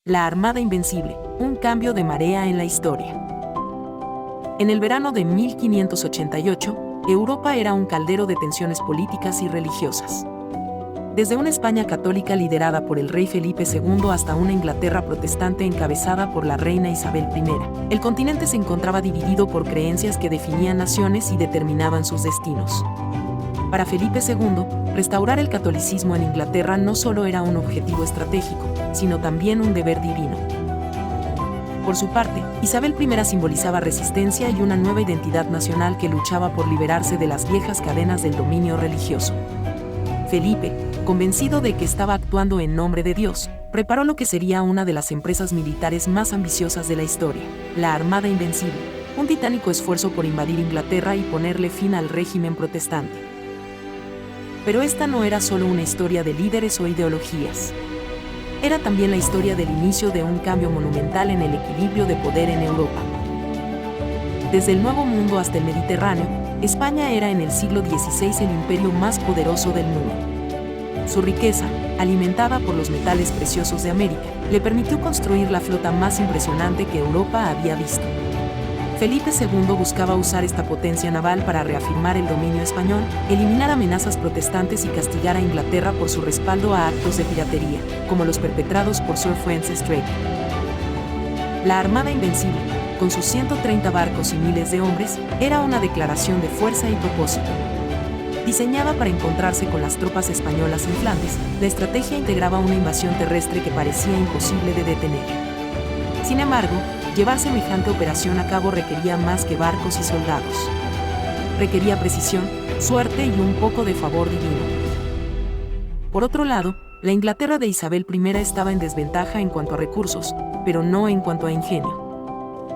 La Armada Invencible, un cambio de marea en la historia. En el verano de 1588, Europa era un caldero de tensiones políticas y religiosas. Desde una España católica liderada por el rey Felipe II hasta una Inglaterra protestante encabezada por la reina Isabel I, el continente se encontraba dividido por creencias que definían naciones y determinaban sus destinos. Para Felipe II, restaurar el catolicismo en Inglaterra no solo era un objetivo estratégico, sino también un deber divino. Por su parte, Isabel I simbolizaba resistencia y una nueva identidad nacional que luchaba por liberarse de las viejas cadenas del dominio religioso. Felipe, convencido de que estaba actuando en nombre de Dios, preparó lo que sería una de las empresas militares más ambiciosas de la historia, la Armada Invencible, un titánico esfuerzo por invadir Inglaterra y ponerle fin al régimen protestante. Pero esta no era solo una historia de líderes o ideologías. Era también la historia del inicio de un cambio monumental en el equilibrio de poder en Europa. Desde el Nuevo Mundo hasta el Mediterráneo, España era en el siglo XVI el imperio más poderoso del mundo. Su riqueza, alimentada por los metales preciosos de América, le permitió construir la flota más impresionante que Europa había visto. Felipe II buscaba usar esta potencia naval para reafirmar el dominio español, eliminar amenazas protestantes y castigar a Inglaterra por su respaldo a actos de piratería, como los perpetrados por Sir Francis Drake. La Armada Invencible, con sus 130 barcos y miles de hombres, era una declaración de fuerza y propósito. Diseñada para encontrarse con las tropas españolas en Flandes, la estrategia integraba una invasión terrestre que parecía imposible de detener. Sin embargo, llevar semejante operación a cabo requería más que barcos y soldados. Requería precisión, suerte y un poco de favor divino. Por otro lado, la Inglaterra de Isabel I estaba en desventaja en cuanto a recursos, pero no en cuanto a ingenio.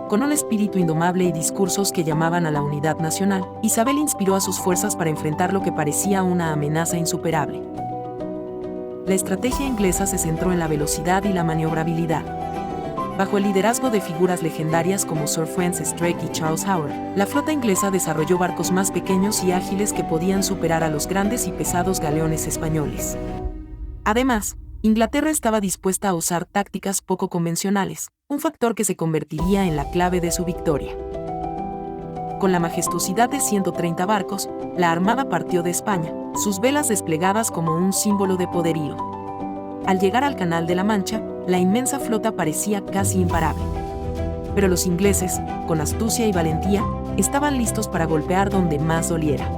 Con un espíritu indomable y discursos que llamaban a la unidad nacional, Isabel inspiró a sus fuerzas para enfrentar lo que parecía una amenaza insuperable. La estrategia inglesa se centró en la velocidad y la maniobrabilidad. Bajo el liderazgo de figuras legendarias como Sir Francis Drake y Charles Howard, la flota inglesa desarrolló barcos más pequeños y ágiles que podían superar a los grandes y pesados galeones españoles. Además, Inglaterra estaba dispuesta a usar tácticas poco convencionales, un factor que se convertiría en la clave de su victoria. Con la majestuosidad de 130 barcos, la Armada partió de España, sus velas desplegadas como un símbolo de poderío. Al llegar al Canal de la Mancha, la inmensa flota parecía casi imparable. Pero los ingleses, con astucia y valentía, estaban listos para golpear donde más doliera.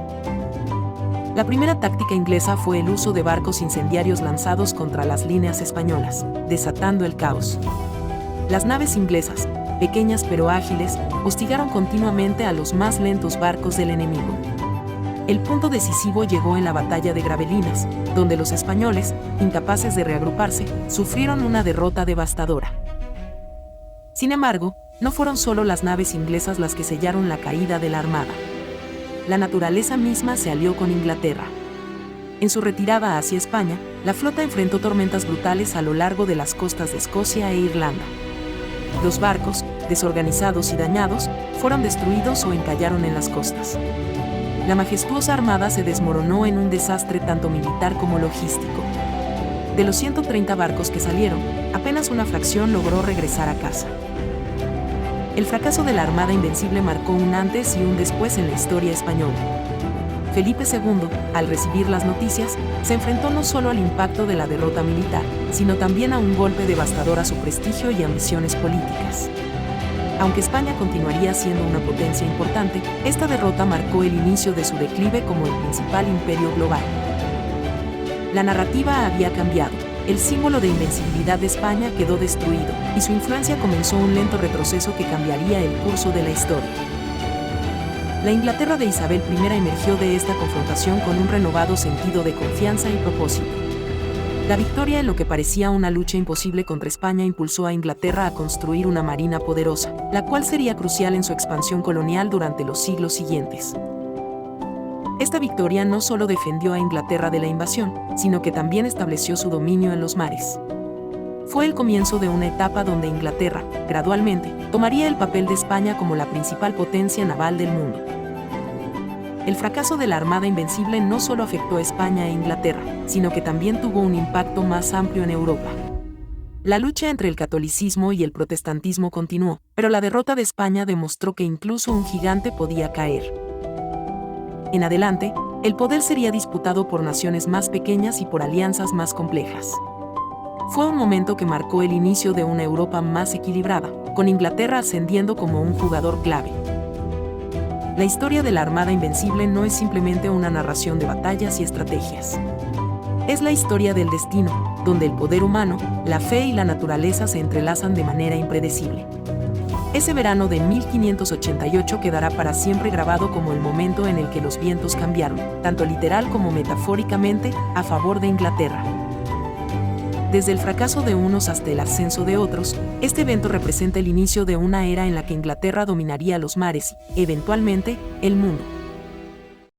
La primera táctica inglesa fue el uso de barcos incendiarios lanzados contra las líneas españolas, desatando el caos. Las naves inglesas, pequeñas pero ágiles, hostigaron continuamente a los más lentos barcos del enemigo. El punto decisivo llegó en la batalla de Gravelinas, donde los españoles, incapaces de reagruparse, sufrieron una derrota devastadora. Sin embargo, no fueron solo las naves inglesas las que sellaron la caída de la Armada. La naturaleza misma se alió con Inglaterra. En su retirada hacia España, la flota enfrentó tormentas brutales a lo largo de las costas de Escocia e Irlanda. Los barcos, desorganizados y dañados, fueron destruidos o encallaron en las costas. La majestuosa armada se desmoronó en un desastre tanto militar como logístico. De los 130 barcos que salieron, apenas una fracción logró regresar a casa. El fracaso de la Armada Invencible marcó un antes y un después en la historia española. Felipe II, al recibir las noticias, se enfrentó no solo al impacto de la derrota militar, sino también a un golpe devastador a su prestigio y ambiciones políticas. Aunque España continuaría siendo una potencia importante, esta derrota marcó el inicio de su declive como el principal imperio global. La narrativa había cambiado, el símbolo de invencibilidad de España quedó destruido, y su influencia comenzó un lento retroceso que cambiaría el curso de la historia. La Inglaterra de Isabel I emergió de esta confrontación con un renovado sentido de confianza y propósito. La victoria en lo que parecía una lucha imposible contra España impulsó a Inglaterra a construir una marina poderosa, la cual sería crucial en su expansión colonial durante los siglos siguientes. Esta victoria no solo defendió a Inglaterra de la invasión, sino que también estableció su dominio en los mares. Fue el comienzo de una etapa donde Inglaterra, gradualmente, tomaría el papel de España como la principal potencia naval del mundo. El fracaso de la Armada Invencible no solo afectó a España e Inglaterra, sino que también tuvo un impacto más amplio en Europa. La lucha entre el catolicismo y el protestantismo continuó, pero la derrota de España demostró que incluso un gigante podía caer. En adelante, el poder sería disputado por naciones más pequeñas y por alianzas más complejas. Fue un momento que marcó el inicio de una Europa más equilibrada, con Inglaterra ascendiendo como un jugador clave. La historia de la Armada Invencible no es simplemente una narración de batallas y estrategias. Es la historia del destino, donde el poder humano, la fe y la naturaleza se entrelazan de manera impredecible. Ese verano de 1588 quedará para siempre grabado como el momento en el que los vientos cambiaron, tanto literal como metafóricamente, a favor de Inglaterra. Desde el fracaso de unos hasta el ascenso de otros, este evento representa el inicio de una era en la que Inglaterra dominaría los mares y, eventualmente, el mundo.